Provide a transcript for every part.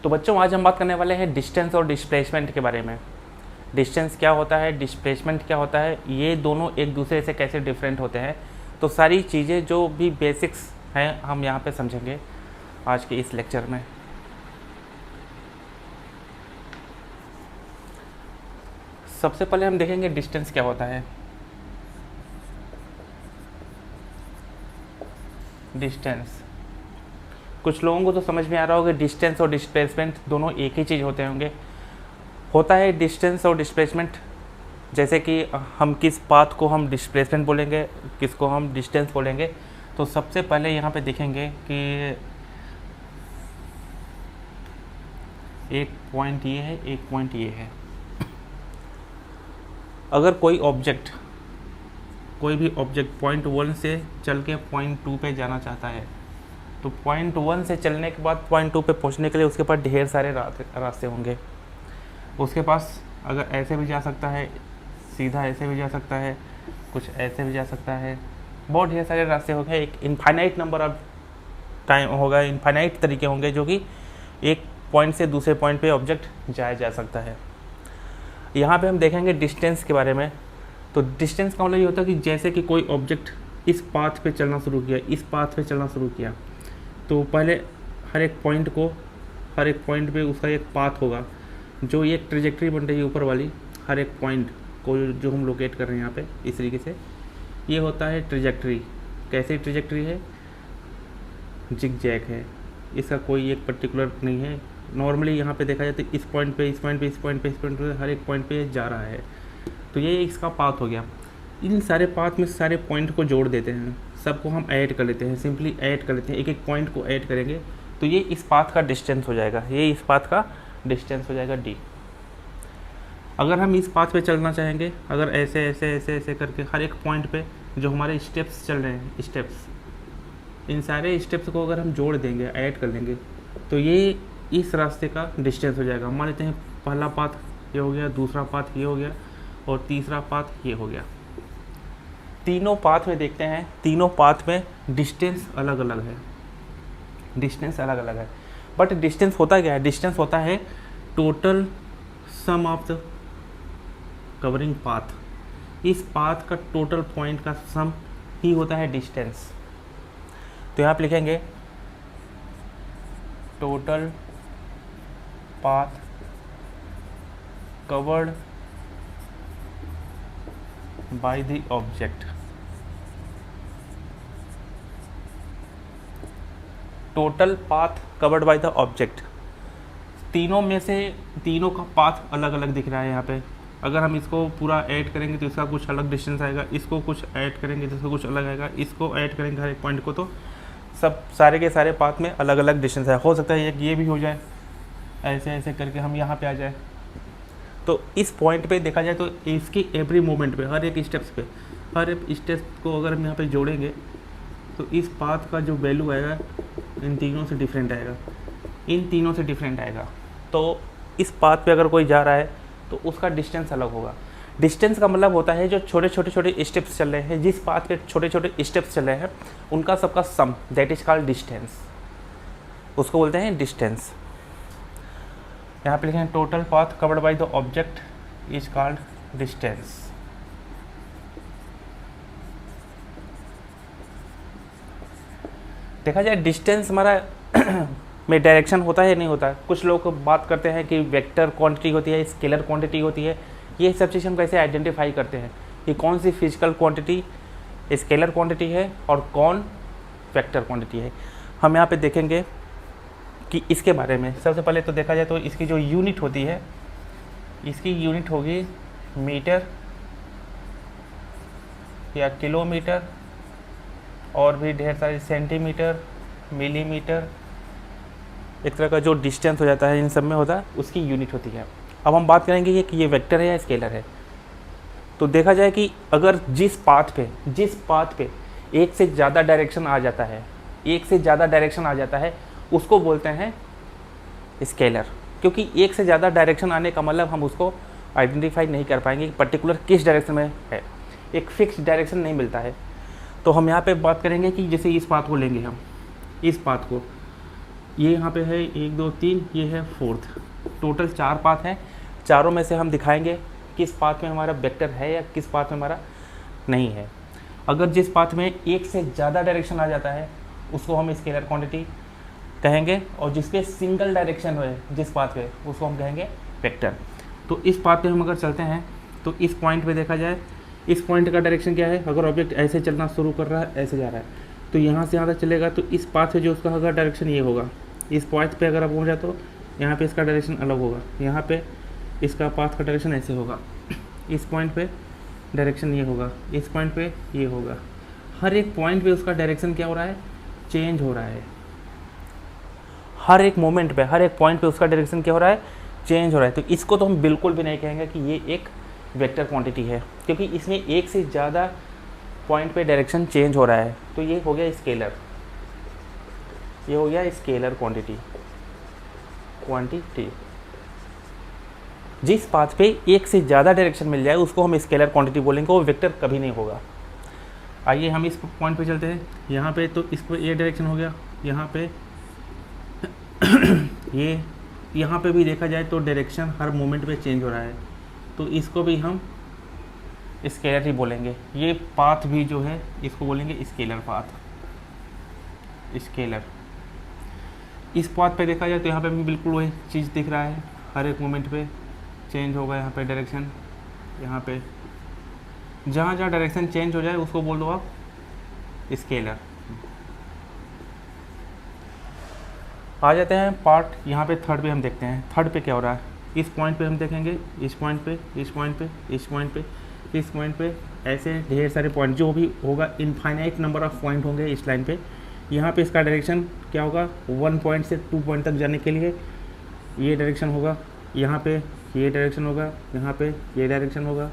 तो बच्चों आज हम बात करने वाले हैं डिस्टेंस और डिस्प्लेसमेंट के बारे में। डिस्टेंस क्या होता है, डिस्प्लेसमेंट क्या होता है, ये दोनों एक दूसरे से कैसे डिफरेंट होते हैं। तो सारी चीज़ें जो भी बेसिक्स हैं हम यहाँ पे समझेंगे आज के इस लेक्चर में। सबसे पहले हम देखेंगे डिस्टेंस क्या होता है। डिस्टेंस कुछ लोगों को तो समझ में आ रहा होगा, डिस्टेंस और डिस्प्लेसमेंट दोनों एक ही चीज़ होते होंगे। होता है डिस्टेंस और डिस्प्लेसमेंट, जैसे कि हम किस पाथ को हम डिस्प्लेसमेंट बोलेंगे, किसको हम डिस्टेंस बोलेंगे। तो सबसे पहले यहाँ पे देखेंगे कि एक पॉइंट ये है, एक पॉइंट ये है। अगर कोई भी ऑब्जेक्ट पॉइंट 1 से चल के पॉइंट 2 पे जाना चाहता है, तो पॉइंट 1 से चलने के बाद पॉइंट 2 पे पहुंचने के लिए उसके पास ढेर सारे रास्ते होंगे। उसके पास अगर ऐसे भी जा सकता है, सीधा ऐसे भी जा सकता है, कुछ ऐसे भी जा सकता है, बहुत ढेर सारे रास्ते होंगे। एक इनफाइनाइट नंबर ऑफ टाइम होगा, इनफाइनाइट तरीके होंगे जो कि एक पॉइंट से दूसरे पॉइंट पे ऑब्जेक्ट जाया जा सकता है। यहाँ पे हम देखेंगे डिस्टेंस के बारे में। तो डिस्टेंस का मतलब ये होता है कि जैसे कि कोई ऑब्जेक्ट इस पाथ पे चलना शुरू किया, इस पाथ पे चलना शुरू किया, तो पहले हर एक पॉइंट पे उसका एक पाथ होगा, जो ये ट्रेजेक्ट्री बन रही है ऊपर वाली। हर एक पॉइंट को जो हम लोकेट कर रहे हैं यहाँ पे इस तरीके से, ये होता है ट्रेजेक्ट्री। कैसी ट्रेजेक्ट्री है? जिग जैग है, इसका कोई एक पर्टिकुलर नहीं है। नॉर्मली यहाँ पे देखा जाए तो इस पॉइंट पे, इस पॉइंट पे, इस पॉइंट पे, इस पॉइंट पे, हर एक पॉइंट पे जा रहा है। तो ये इसका पाथ हो गया। इन सारे पाथ में सारे पॉइंट को जोड़ देते हैं, सबको हम ऐड कर लेते हैं, सिंपली ऐड कर लेते हैं, एक एक पॉइंट को ऐड करेंगे तो ये इस पाथ का डिस्टेंस हो जाएगा, ये इस पाथ का डिस्टेंस हो जाएगा d। अगर हम इस पाथ पे चलना चाहेंगे, अगर ऐसे ऐसे ऐसे ऐसे करके हर एक पॉइंट पे जो हमारे स्टेप्स चल रहे हैं, स्टेप्स, इन सारे स्टेप्स को अगर हम जोड़ देंगे, ऐड कर लेंगे, तो ये इस रास्ते का डिस्टेंस हो जाएगा। मान लेते हैं पहला पाथ ये हो गया, दूसरा पाथ ये हो गया और तीसरा पाथ ये हो गया। तीनों पाथ में देखते हैं, तीनों पाथ में डिस्टेंस अलग अलग है, डिस्टेंस अलग अलग है। बट डिस्टेंस होता क्या है? डिस्टेंस होता है total sum of the covering path. इस पाथ का टोटल पॉइंट का सम ही होता है डिस्टेंस। तो यहाँ पे लिखेंगे total path covered by the object. Total path covered by the object. तीनों में से तीनों का पाथ अलग अलग दिख रहा है यहाँ पे। अगर हम इसको पूरा ऐड करेंगे तो इसका कुछ अलग डिस्टेंस आएगा, इसको कुछ ऐड करेंगे तो इसका कुछ अलग आएगा, इसको ऐड करेंगे हर एक पॉइंट को, तो सब सारे के सारे पाथ में अलग अलग डिस्टेंस है। हो सकता है एक ये भी हो जाए, ऐसे ऐसे करके हम यहाँ पे आ जाए। तो इस पॉइंट पे देखा जाए तो इसकी एवरी मोमेंट पे, हर एक स्टेप्स पे, हर एक स्टेप को अगर हम यहाँ पे जोड़ेंगे तो इस पाथ का जो वैल्यू आएगा इन तीनों से डिफरेंट आएगा, इन तीनों से डिफरेंट आएगा। तो इस पाथ पे अगर कोई जा रहा है तो उसका डिस्टेंस अलग होगा। डिस्टेंस का मतलब होता है जो छोटे छोटे स्टेप्स चल रहे हैं, जिस पाथ के छोटे छोटे स्टेप्स चल रहे हैं उनका सबका सम, दैट इज कॉल्ड डिस्टेंस, उसको बोलते हैं डिस्टेंस। यहाँ पे लिखें total path covered by the object is called distance. देखा जाए डिस्टेंस हमारा में डायरेक्शन होता है नहीं होता है। कुछ लोग बात करते हैं कि वेक्टर क्वांटिटी होती है, स्केलर क्वांटिटी होती है। ये सब चीज़ हम कैसे आइडेंटिफाई करते हैं कि कौन सी फिजिकल क्वांटिटी स्केलर क्वांटिटी है और कौन वेक्टर क्वांटिटी है। हम यहाँ पे देखेंगे कि इसके बारे में सबसे पहले तो देखा जाए तो इसकी जो यूनिट होती है, इसकी यूनिट होगी मीटर या किलोमीटर, और भी ढेर सारे सेंटीमीटर, मिलीमीटर, एक तरह का जो डिस्टेंस हो जाता है इन सब में होता है, उसकी यूनिट होती है। अब हम बात करेंगे कि ये वेक्टर है या स्केलर है। तो देखा जाए कि अगर जिस पाथ पे एक से ज़्यादा डायरेक्शन आ जाता है, एक से ज़्यादा डायरेक्शन आ जाता है, उसको बोलते हैं स्केलर। क्योंकि एक से ज़्यादा डायरेक्शन आने का मतलब हम उसको आइडेंटिफाई नहीं कर पाएंगे कि पर्टिकुलर किस डायरेक्शन में है, एक फिक्स डायरेक्शन नहीं मिलता है। तो हम यहाँ पे बात करेंगे कि जैसे इस पाथ को लेंगे, हम इस पाथ को, ये यहाँ पे है 1 2 3, ये है फोर्थ। टोटल 4 पाथ हैं। चारों में से हम दिखाएंगे किस पाथ में हमारा वेक्टर है या किस पाथ में हमारा नहीं है। अगर जिस पाथ में एक से ज़्यादा डायरेक्शन आ जाता है उसको हम स्केलर क्वांटिटी कहेंगे, और जिस पे सिंगल डायरेक्शन है जिस पाथ पे उसको हम कहेंगे वेक्टर। तो इस पाथ पे हम अगर चलते हैं तो इस पॉइंट पे देखा जाए, इस पॉइंट का डायरेक्शन क्या है, अगर ऑब्जेक्ट ऐसे चलना शुरू कर रहा है, ऐसे जा रहा है, तो यहाँ से यहाँ तक चलेगा, तो इस पाथ पे जो उसका होगा डायरेक्शन ये होगा। इस पॉइंट पे अगर आप पहुँच जाए तो यहाँ पे इसका डायरेक्शन अलग होगा, यहाँ पे इसका पाथ का डायरेक्शन ऐसे होगा, इस पॉइंट पे डायरेक्शन ये होगा, इस पॉइंट पे ये होगा। हर एक पॉइंट पे उसका डायरेक्शन क्या हो रहा है, चेंज हो रहा है। हर एक मोमेंट पे, हर एक पॉइंट पे उसका डायरेक्शन क्या हो रहा है, चेंज हो रहा है। तो इसको तो हम बिल्कुल भी नहीं कहेंगे कि ये एक वेक्टर क्वांटिटी है, क्योंकि इसमें एक से ज़्यादा पॉइंट पे डायरेक्शन चेंज हो रहा है। तो ये हो गया स्केलर, ये हो गया स्केलर क्वांटिटी। जिस पाथ पे एक से ज़्यादा डायरेक्शन मिल जाए उसको हम स्केलर क्वांटिटी बोलेंगे, वो वेक्टर कभी नहीं होगा। आइए हम इस पॉइंट पे चलते हैं। यहाँ पे तो इस पर ये डायरेक्शन हो गया, यहाँ पे ये, यहाँ पे भी देखा जाए तो डायरेक्शन हर मोमेंट पे चेंज हो रहा है, तो इसको भी हम स्केलर ही बोलेंगे। ये पाथ भी जो है इसको बोलेंगे स्केलर पाथ, स्केलर। इस पाथ पे देखा जाए तो यहाँ पे भी बिल्कुल वही चीज़ दिख रहा है, हर एक मोमेंट पे चेंज होगा यहाँ पे डायरेक्शन। यहाँ पे जहाँ जहाँ डायरेक्शन चेंज हो जाए उसको बोल दो आप स्केलर। आ जाते हैं पार्ट यहाँ पे थर्ड पे, हम देखते हैं थर्ड पे क्या हो रहा है। इस पॉइंट पे हम देखेंगे, इस पॉइंट पे, इस पॉइंट पे, इस पॉइंट पे, इस पॉइंट पे, ऐसे ढेर सारे पॉइंट जो भी होगा, इनफाइनाइट नंबर ऑफ पॉइंट होंगे इस लाइन पे। यहाँ पे इसका डायरेक्शन क्या होगा, 1 पॉइंट से 2 पॉइंट तक जाने के लिए ये डायरेक्शन होगा, यहाँ पे ये डायरेक्शन होगा, यहाँ पे ये डायरेक्शन होगा।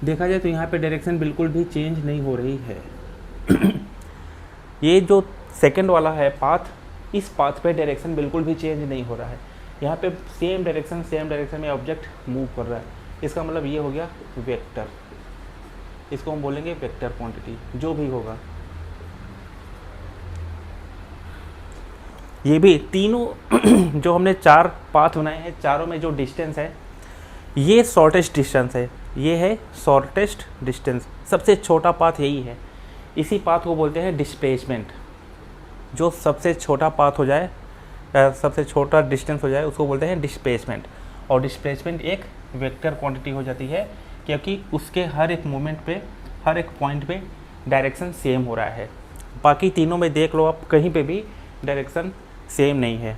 देखा जाए तो यहाँ पे डायरेक्शन बिल्कुल भी चेंज नहीं हो रही है। ये जो सेकंड वाला है पाथ, इस पाथ पे डायरेक्शन बिल्कुल भी चेंज नहीं हो रहा है। यहाँ पे सेम डायरेक्शन में ऑब्जेक्ट मूव कर रहा है। इसका मतलब ये हो गया वेक्टर, इसको हम बोलेंगे वेक्टर क्वांटिटी, जो भी होगा। ये भी तीनों जो हमने 4 पाथ बनाए हैं, चारों में जो डिस्टेंस है ये शॉर्टेस्ट डिस्टेंस है, ये है शॉर्टेस्ट डिस्टेंस, सबसे छोटा पाथ यही है। इसी पाथ को बोलते हैं डिस्प्लेसमेंट। जो सबसे छोटा पाथ हो जाए, सबसे छोटा डिस्टेंस हो जाए, उसको बोलते हैं डिस्प्लेसमेंट। और डिस्प्लेसमेंट एक वेक्टर क्वांटिटी हो जाती है, क्योंकि उसके हर एक मोमेंट पे, हर एक पॉइंट पे डायरेक्शन सेम हो रहा है। बाकी तीनों में देख लो आप, कहीं पे भी डायरेक्शन सेम नहीं है।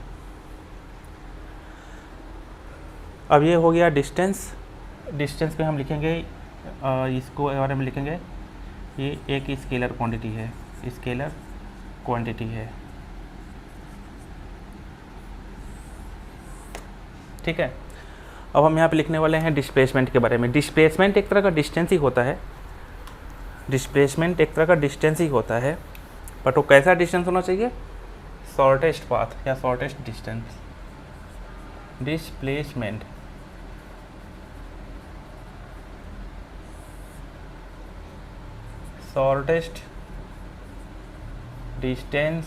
अब ये हो गया डिस्टेंस। डिस्टेंस पे हम लिखेंगे, इसको बारे में लिखेंगे, ये एक स्केलर क्वांटिटी है, स्केलर क्वांटिटी है, ठीक है। अब हम यहाँ पे लिखने वाले हैं डिस्प्लेसमेंट के बारे में। डिस्प्लेसमेंट एक तरह का डिस्टेंस ही होता है, डिस्प्लेसमेंट एक तरह का डिस्टेंस ही होता है, बट वो कैसा डिस्टेंस होना चाहिए, शॉर्टेस्ट पाथ या shortest distance. Displacement shortest distance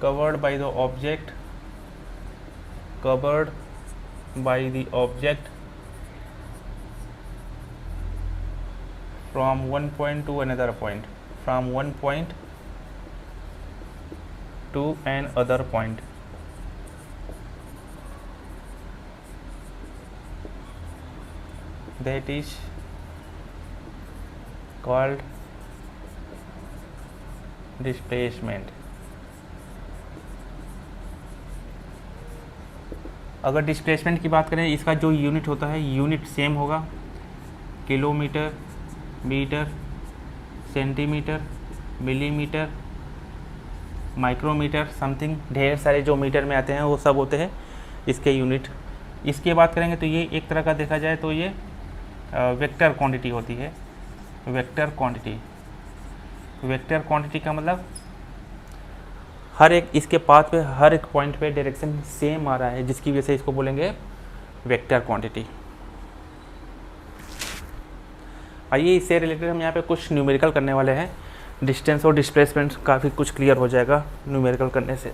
covered by the object from one point to another point, from one point to another point. That is called displacement. अगर डिस्प्लेसमेंट की बात करें, इसका जो यूनिट होता है, यूनिट सेम होगा, kilometre, metre, centimetre, millimetre, micrometre, something ढेर सारे जो मीटर में आते हैं वो सब होते हैं इसके यूनिट। इसकी बात करेंगे तो ये एक तरह का देखा जाए तो ये वेक्टर क्वांटिटी होती है। वेक्टर क्वांटिटी, वेक्टर क्वांटिटी का मतलब हर एक इसके पाथ पे, हर एक पॉइंट पे डायरेक्शन सेम आ रहा है, जिसकी वजह से इसको बोलेंगे वेक्टर क्वांटिटी। आइए इससे रिलेटेड हम यहाँ पे कुछ न्यूमेरिकल करने वाले हैं। डिस्टेंस और डिस्प्लेसमेंट काफ़ी कुछ क्लियर हो जाएगा न्यूमेरिकल करने से।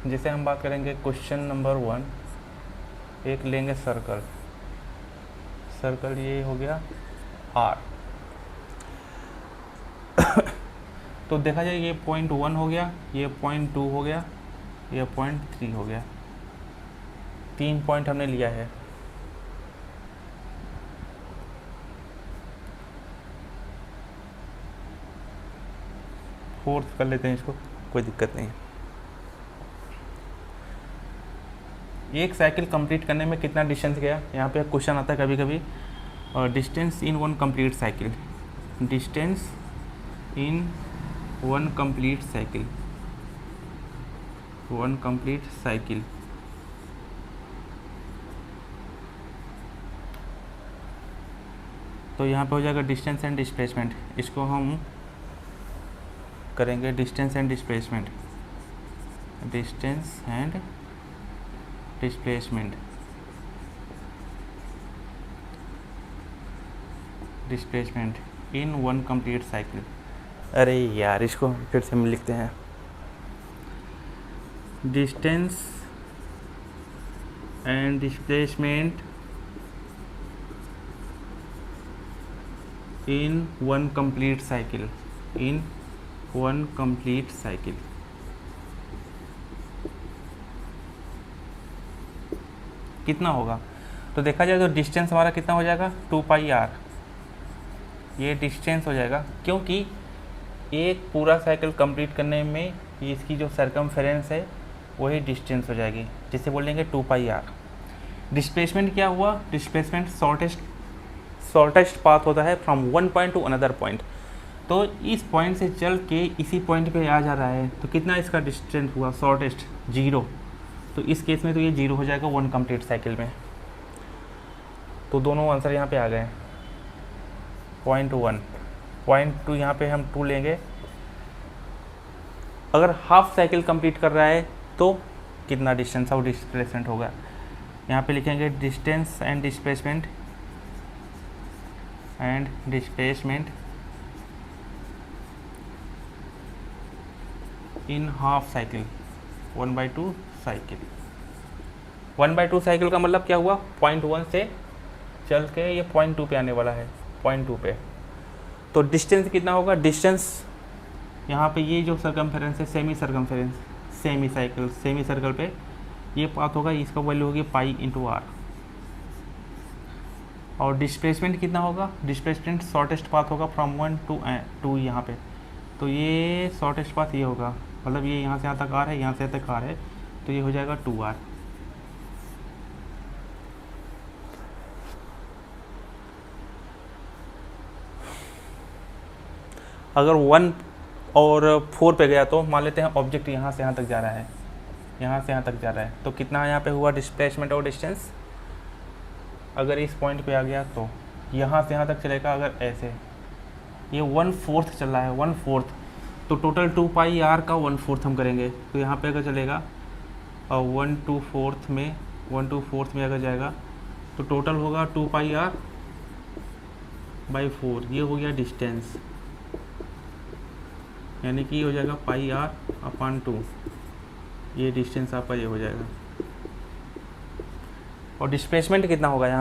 जैसे हम बात करेंगे क्वेश्चन नंबर 1, एक लेंगे सर्कल, सर्कल ये हो गया R। तो देखा जाए ये पॉइंट 1 हो गया, ये पॉइंट 2 हो गया, ये पॉइंट 3 हो गया, 3 पॉइंट हमने लिया है। फोर्थ कर लेते हैं इसको, कोई दिक्कत नहीं है। एक साइकिल कंप्लीट करने में कितना डिस्टेंस गया, यहाँ पे क्वेश्चन आता है कभी कभी, distance in one complete cycle, distance in one complete cycle, one complete cycle. तो यहाँ पे हो जाएगा डिस्टेंस एंड डिस्प्लेसमेंट, इसको हम करेंगे distance and displacement, distance and displacement, displacement in one complete cycle. अरे यार इसको फिर से हम लिखते हैं, distance and displacement in one complete cycle, in one complete cycle. कितना होगा, तो देखा जाए तो डिस्टेंस हमारा कितना हो जाएगा 2 पाई r, ये डिस्टेंस हो जाएगा, क्योंकि एक पूरा साइकिल कंप्लीट करने में ये इसकी जो सरकमफेरेंस है वही डिस्टेंस हो जाएगी, जिसे बोलेंगे 2 पाई r। डिस्प्लेसमेंट क्या हुआ, डिस्प्लेसमेंट शॉर्टेस्ट पाथ होता है from one point two another point. तो इस पॉइंट से चल के इसी पॉइंट पे आ जा रहा है, तो कितना इसका डिस्टेंस हुआ शॉर्टेस्ट, 0। तो इस केस में तो ये 0 हो जाएगा वन कंप्लीट साइकिल में। तो दोनों आंसर यहाँ पे आ गए, पॉइंट 1, पॉइंट 2 यहाँ पे हम 2 लेंगे। अगर हाफ साइकिल कंप्लीट कर रहा है तो कितना डिस्टेंस और डिस्प्लेसमेंट होगा, यहाँ पे लिखेंगे distance and displacement, and displacement in half cycle, 1/2 cycle. 1/2 cycle का मतलब क्या हुआ, पॉइंट 1 से चल के ये पॉइंट 2 पे आने वाला है, पॉइंट 2 पे। तो डिस्टेंस कितना होगा, डिस्टेंस यहाँ पे ये जो सरकमफेरेंस है, semi circumference, semi cycle, semi circle पे ये पाथ होगा, इसका वैल्यू होगी पाई इंटू r। और डिस्प्लेसमेंट कितना होगा, डिस्प्लेसमेंट शॉर्टेस्ट पाथ होगा फ्रॉम 1 to 2 यहाँ पे। तो ये शॉर्टेस्ट पाथ ये होगा, मतलब ये यहाँ से यहाँ तक r है, यहाँ से यहाँ तक r है, तो ये हो जाएगा 2r। अगर 1 और 4 पे गया तो मान लेते हैं ऑब्जेक्ट यहाँ से यहाँ तक जा रहा है, यहाँ से यहाँ तक जा रहा है, तो कितना यहाँ पे हुआ डिस्प्लेसमेंट और डिस्टेंस। अगर इस पॉइंट पे आ गया तो यहाँ से यहाँ तक चलेगा, अगर ऐसे ये 1/4 चल रहा है, 1/4, तो टोटल 2 पाई r का 1/4 हम करेंगे। तो यहाँ पे अगर चलेगा और 1/4 में, 1/4 में अगर जाएगा तो टोटल होगा 2 पाई r बाई 4, ये हो गया डिस्टेंस, यानी कि हो जाएगा पाई r अपॉन 2, ये डिस्टेंस आपका ये हो जाएगा। और डिस्प्लेसमेंट कितना होगा यहाँ